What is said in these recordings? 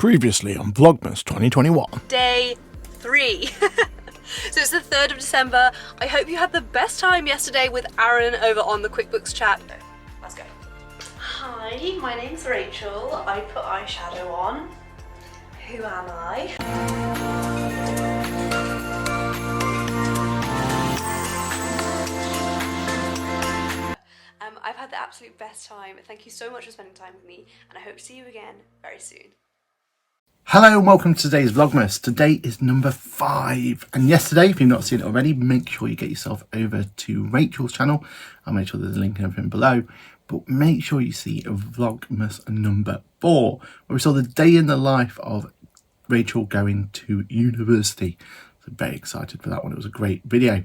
Previously on VLOGMAS 2021. Day 3. So it's the 3rd of December. I hope you had the best time yesterday with Aaron over on the QuickBooks chat. Let's go. Hi, my name's Rachel. I put eyeshadow on. Who am I? I've had the absolute best time. Thank you so much for spending time with me, and I hope to see you again very soon. Hello and welcome to today's VLOGMAS. Today is number 5. And yesterday, if you've not seen it already, make sure you get yourself over to Rachel's channel. I'll make sure there's a link and everything below. But make sure you see VLOGMAS number 4, where we saw the day in the life of Rachel going to university. So very excited for that one. It was a great video.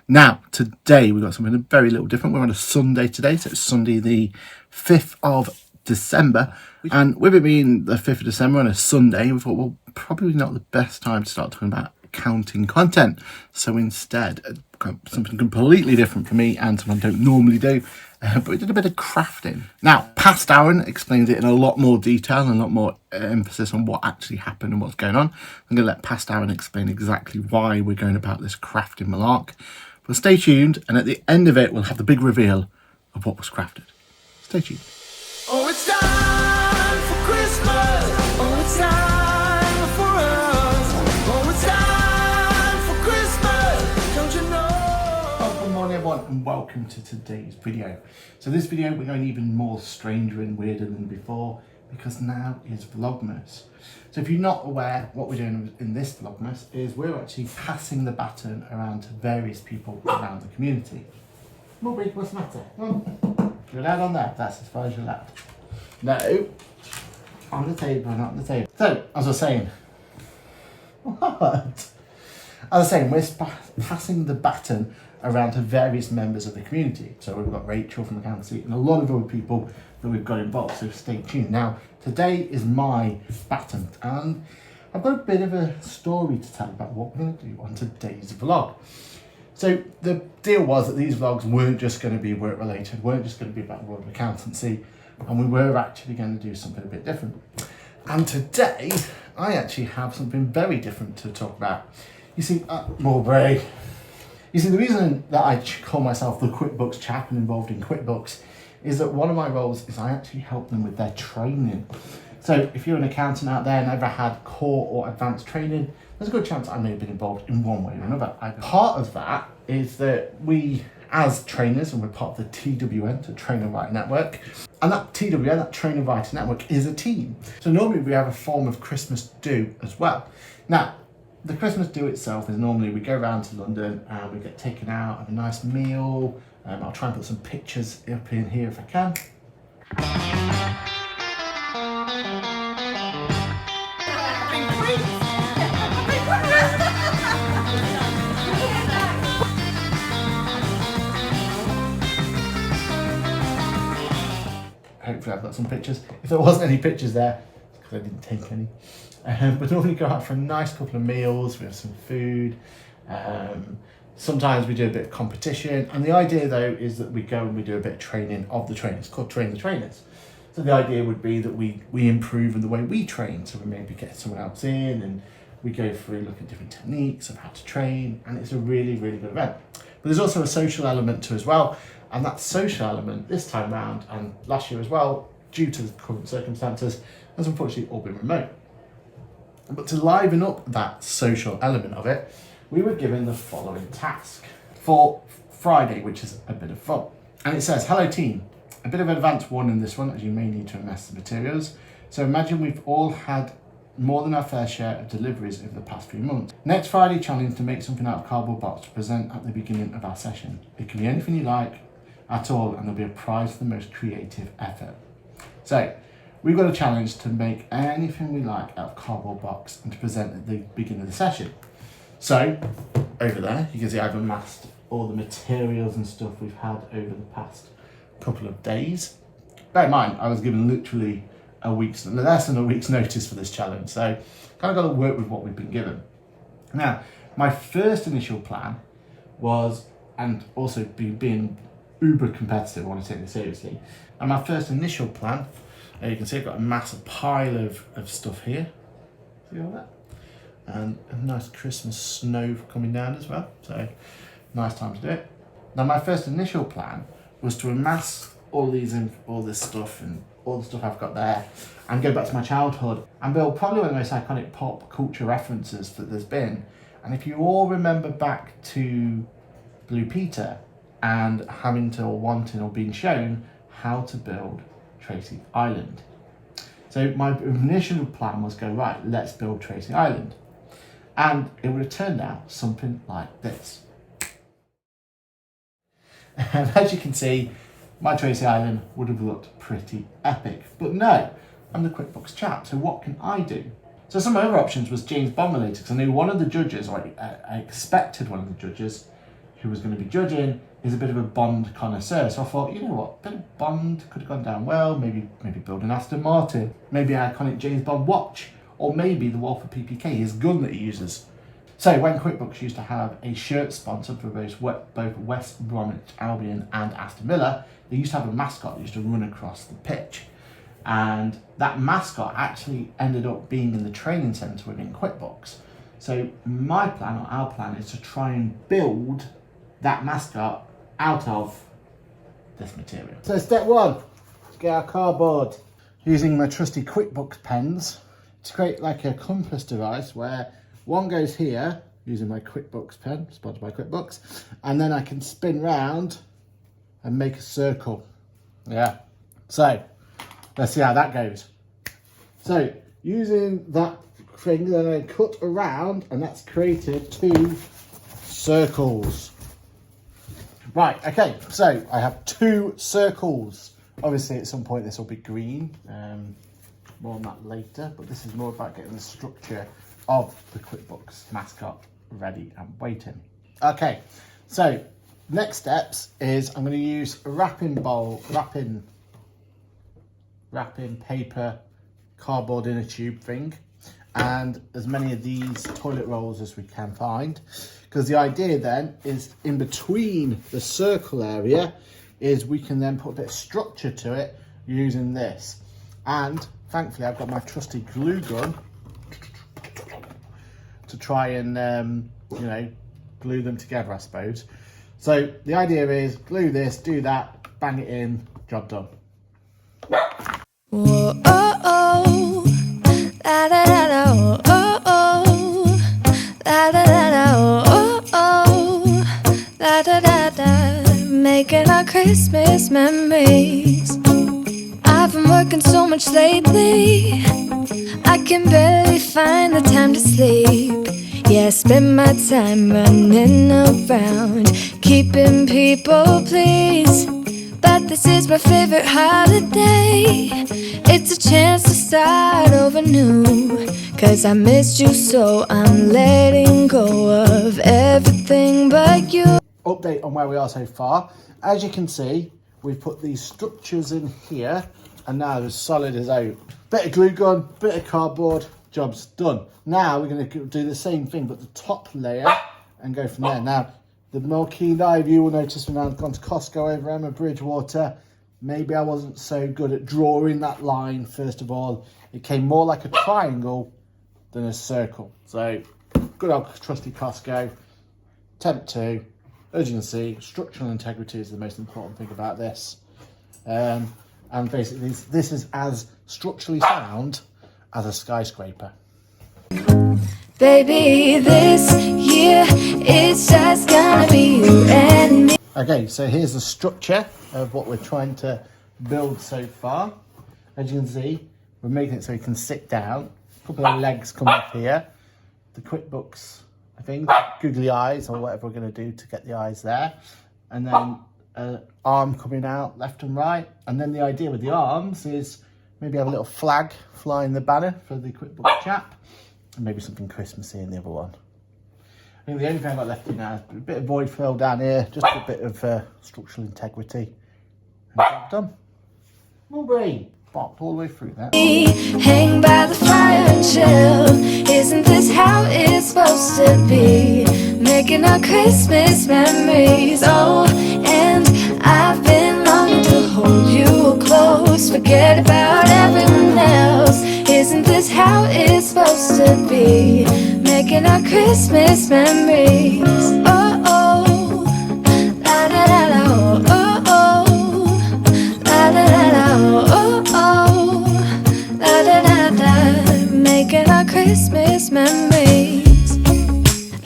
Now, today we've got something very little different. We're on a Sunday today. So it's Sunday the 5th of December. And with it being the 5th of December on a Sunday, we thought, well, probably not the best time to start talking about accounting content. So instead, something completely different for me and something I don't normally do. But we did a bit of crafting. Now, past Aaron explains it in a lot more detail and a lot more emphasis on what actually happened and what's going on. I'm going to let past Aaron explain exactly why we're going about this crafting malark. But stay tuned, and at the end of it, we'll have the big reveal of what was crafted. Stay tuned. Oh, it's time for Christmas. Oh, it's time for us. Oh, it's time for Christmas. Don't you know? Well, good morning, everyone, and welcome to today's video. So this video, we're going even more stranger and weirder than before, because now is Vlogmas. So if you're not aware, what we're doing in this Vlogmas is we're actually passing the baton around to various people around the community. Mulberry, what's the matter? Come on. You're allowed on there, that's as far as you're allowed. No, on the table, not on the table. So, as I was saying, what? As I was saying, we're passing the baton around to various members of the community. So we've got Rachel from Accountancy and a lot of other people that we've got involved, so stay tuned. Now, today is my baton, and I've got a bit of a story to tell about what we're going to do on today's vlog. So the deal was that these vlogs weren't just going to be work related, weren't just going to be about world of accountancy, and we were actually going to do something a bit different. And today, I actually have something very different to talk about. You see, Mulberry. You see, the reason that I call myself the QuickBooks chap and involved in QuickBooks is that one of my roles is I actually help them with their training. So if you're an accountant out there and ever had core or advanced training, there's a good chance I may have been involved in one way or another. Part of that is that we, as trainers, and we're part of the TWN, the Trainer Writer Network, and that TWN, that Trainer Writer Network, is a team. So normally we have a form of Christmas do as well. Now, the Christmas do itself is normally we go around to London and we get taken out, have a nice meal. I'll try and put some pictures up in here if I can. Hopefully I've got some pictures. If there wasn't any pictures there, it's because I didn't take any. But normally go out for a nice couple of meals, we have some food. Sometimes we do a bit of competition. And the idea though is that we go and we do a bit of training of the trainers, called Train the Trainers. So the idea would be that we improve in the way we train. So we maybe get someone else in and we go through, look at different techniques of how to train. And it's a really, really good event. But there's also a social element to it as well. And that social element this time round and last year as well, due to the current circumstances, has unfortunately all been remote. But to liven up that social element of it, we were given the following task for Friday, which is a bit of fun. And it says, hello team, a bit of advanced warning this one, as you may need to amass the materials. So imagine we've all had more than our fair share of deliveries over the past few months. Next Friday, challenge to make something out of cardboard box to present at the beginning of our session. It can be anything you like at all, and there'll be a prize for the most creative effort. So we've got a challenge to make anything we like out of cardboard box and to present at the beginning of the session. So over there, you can see I've amassed all the materials and stuff we've had over the past couple of days. Bear in mind, I was given literally less than a week's notice for this challenge, so kind of got to work with what we've been given. Now, my first initial plan was, and also being uber competitive, I want to take this seriously, and my first initial plan, you can see I've got a massive pile of stuff here, See all that? And a nice Christmas snow coming down as well, so nice time to do it. Now my first initial plan was to amass all this stuff and all the stuff I've got there and go back to my childhood and build probably one of the most iconic pop culture references that there's been. And if you all remember back to Blue Peter and having to, or wanting, or being shown how to build Tracy Island. So my initial plan was go, right, let's build Tracy Island. And it would have turned out something like this. And as you can see, my Tracy Island would have looked pretty epic. But no, I'm the QuickBooks chap, so what can I do? So some other options was James Bond related, because I knew one of the judges, or I expected one of the judges who was going to be judging, is a bit of a Bond connoisseur. So I thought, you know what, a bit of Bond could have gone down well, maybe build an Aston Martin, maybe an iconic James Bond watch, or maybe the Wolf of PPK, his gun that he uses. So when QuickBooks used to have a shirt sponsor for both West Bromwich Albion and Aston Villa, they used to have a mascot that used to run across the pitch. And that mascot actually ended up being in the training centre within QuickBooks. So my plan, or our plan, is to try and build that mascot out of this material. So step one, let's get our cardboard. Using my trusty QuickBooks pens to create like a compass device where one goes here, using my QuickBooks pen, sponsored by QuickBooks, and then I can spin round and make a circle. Yeah, so let's see how that goes. So using that thing, then I cut around, and that's created 2 circles. Right, okay, so I have 2 circles. Obviously at some point this will be green, more on that later, but this is more about getting the structure of the QuickBooks mascot ready and waiting. Okay, so next steps is I'm going to use a wrapping paper, cardboard in a tube thing, and as many of these toilet rolls as we can find, because the idea then is in between the circle area is we can then put a bit of structure to it using this. And thankfully I've got my trusty glue gun to try and you know, glue them together, I suppose. So the idea is glue this, do that, bang it in, job done. Whoa, oh, oh, la da da da, oh, oh, oh, la da da da, oh, oh, la da da da, making our Christmas memories. I've been working so much lately, I can barely find the time to sleep. Yeah, I spend my time running around, keeping people pleased. But this is my favorite holiday. It's a chance to start over new, 'cause I missed you, so I'm letting go of everything but you. Update on where we are so far. As you can see, we've put these structures in here, and now they're as solid as out. Bit of glue gun, bit of cardboard, job's done. Now we're going to do the same thing, but the top layer, and go from there. Now, the more keen eye of you will notice when I've gone to Costco over Emma Bridgewater, maybe I wasn't so good at drawing that line. First of all, it came more like a triangle than a circle. So, good old trusty Costco, attempt 2. As you can see, structural integrity is the most important thing about this. And basically, this is as structurally sound as a skyscraper. Baby, this year it's just gonna be you and me. Okay, so here's the structure of what we're trying to build so far. As you can see, we're making it so you can sit down. A couple of legs come up here. The QuickBooks, I think, googly eyes, or whatever we're going to do to get the eyes there. And then an arm coming out left and right. And then the idea with the arms is maybe have a little flag flying the banner for the QuickBooks chap. And maybe something Christmassy in the other one. I think the only thing I've got left in now is a bit of void fill down here, just a bit of structural integrity. And job done. Mulberry, bopped all the way through that. Hang by the fire and chill. Isn't this how it's supposed to be? Making our Christmas memories. Oh, and I've been longing to hold you close. Forget about everyone else. Isn't this how how it's supposed to be? Making our Christmas memories. Oh oh, la da da da, oh oh, la da da da, oh oh, la da da da. Making our Christmas memories.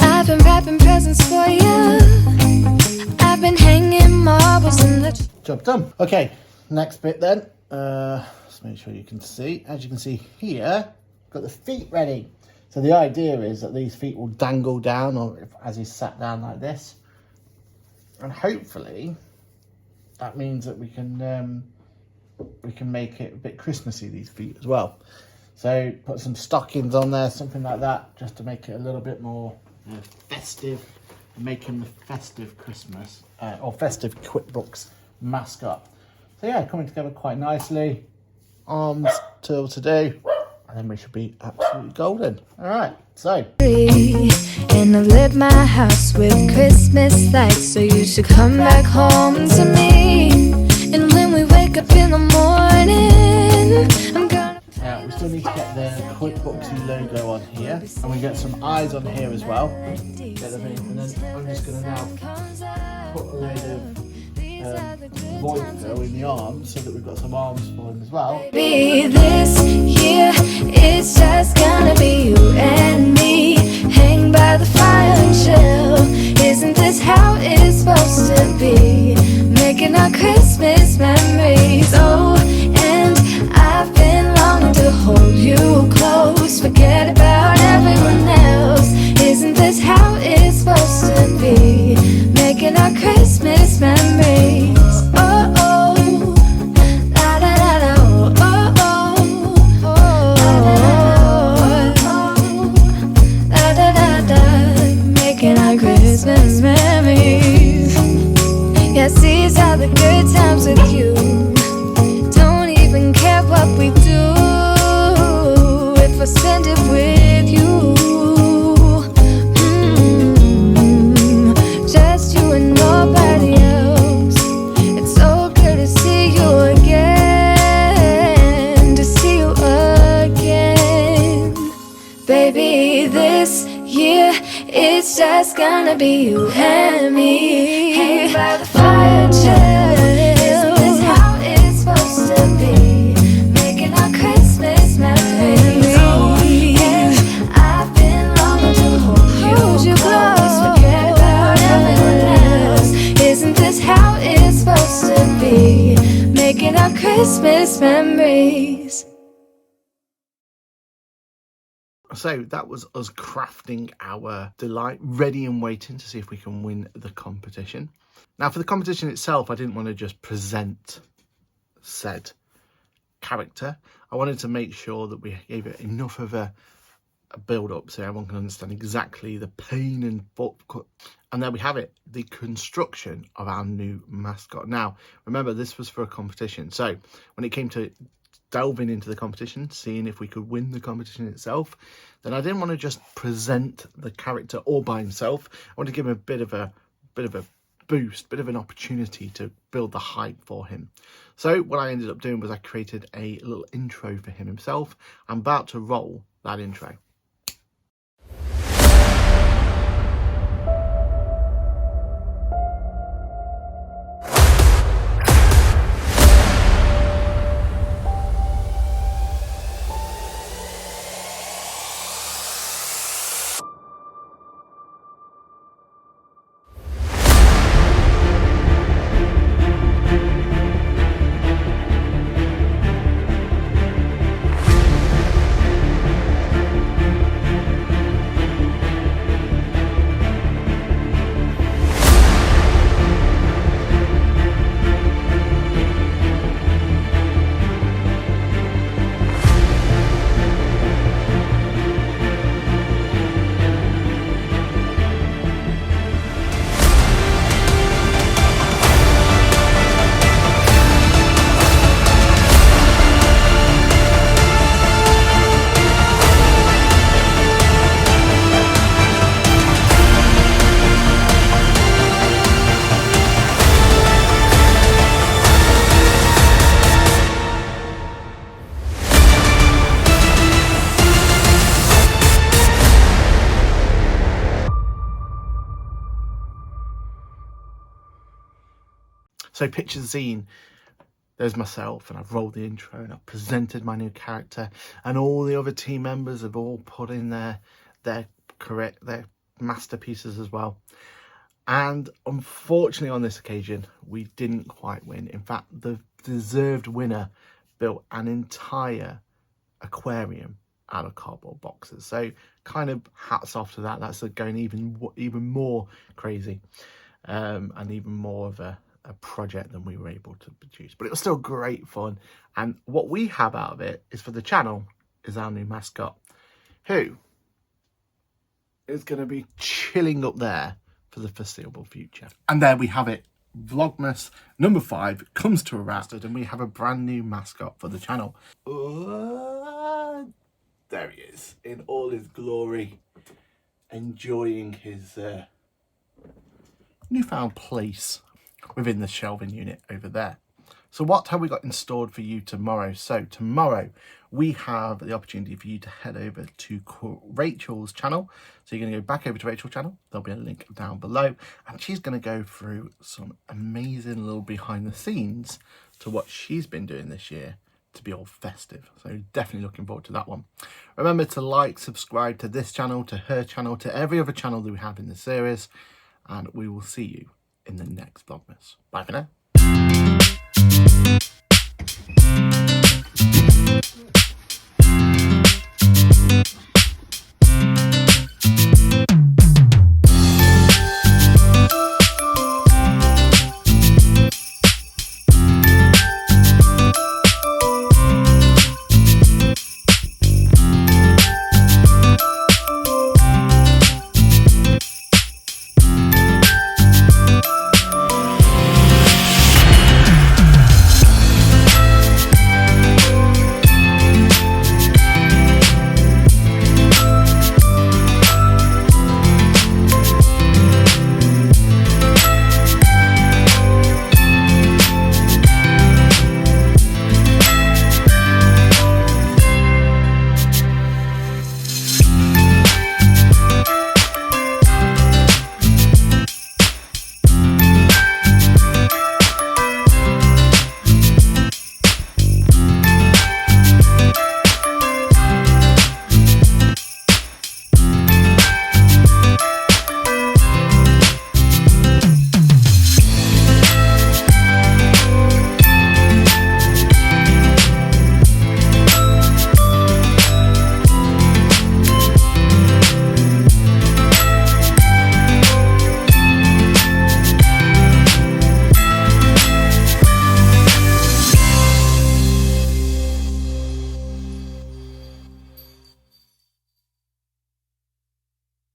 I've been wrapping presents for you. I've been hanging marbles in the Job done. Okay, next bit then. Let's make sure you can see. As you can see here, got the feet ready. So the idea is that these feet will dangle down, or as he's sat down like this, and hopefully that means that we can make it a bit Christmassy, these feet as well. So put some stockings on there, something like that, just to make it a little bit more festive, making the festive Christmas or festive QuickBooks mascot. So yeah, coming together quite nicely. Arms till to do, and then we should be absolutely golden. All right, so. and I've lit my house with Christmas lights, so you should come back home to me. And when we wake up in the morning, I'm gonna. Now we still need to get the QuickBooksy logo on here, and we get some eyes on here as well. Get them in, and then I'm just going to now put a load of void fill in the arms so that we've got some arms for him as well. Baby, this year it's just gonna be you and me. Hang by the fire and chill. Isn't this how it's supposed to be? Making our Christmas memories. Oh, and I've been longing to hold you close. Forget about everyone else. Isn't this how it's supposed to be? Making our Christmas memories. Oh oh, la da da da, oh oh, oh la da da da. Making our Christmas memories. Yes, these are the good times with you. Don't even care what we do if I spend it with you. Just you and nobody else. It's so good to see you again, to see you again. Baby, this year it's just gonna be you and me. Hang by the fire, chill. Isn't this how it's supposed to be? Making our Christmas memories. Oh, yeah. I've been longing to hold you close. Forget about everyone else. Isn't this how it's supposed to be? Making our Christmas memories. So that was us crafting our delight, ready and waiting to see if we can win the competition. Now for the competition itself, I didn't want to just present said character. I wanted to make sure that we gave it enough of a build up so everyone can understand exactly the pain and and there we have it, the construction of our new mascot. Now remember, this was for a competition, so when it came to delving into the competition, seeing if we could win the competition itself, then I didn't want to just present the character all by himself. I wanted to give him a bit of a boost, bit of an opportunity to build the hype for him. So what I ended up doing was I created a little intro for him himself. I'm about to roll that intro. So picture the scene. There's myself, and I've rolled the intro, and I've presented my new character, and all the other team members have all put in their masterpieces as well. And unfortunately on this occasion, we didn't quite win. In fact, the deserved winner built an entire aquarium out of cardboard boxes. So kind of hats off to that. That's going even more crazy, and even more of a project than we were able to produce. But it was still great fun. And what we have out of it is, for the channel, is our new mascot, who is going to be chilling up there for the foreseeable future. And there we have it. Vlogmas number 5 comes to a wrap, and we have a brand new mascot for the channel. There he is in all his glory, enjoying his newfound place within the shelving unit over there. So what have we got installed for you tomorrow? So tomorrow we have the opportunity for you to head over to Rachel's channel. So you're going to go back over to Rachel's channel. There'll be a link down below, and she's going to go through some amazing little behind the scenes to what she's been doing this year to be all festive. So definitely looking forward to that one. Remember to like, subscribe to this channel, to her channel, to every other channel that we have in the series, and we will see you in the next Vlogmas. Bye for now.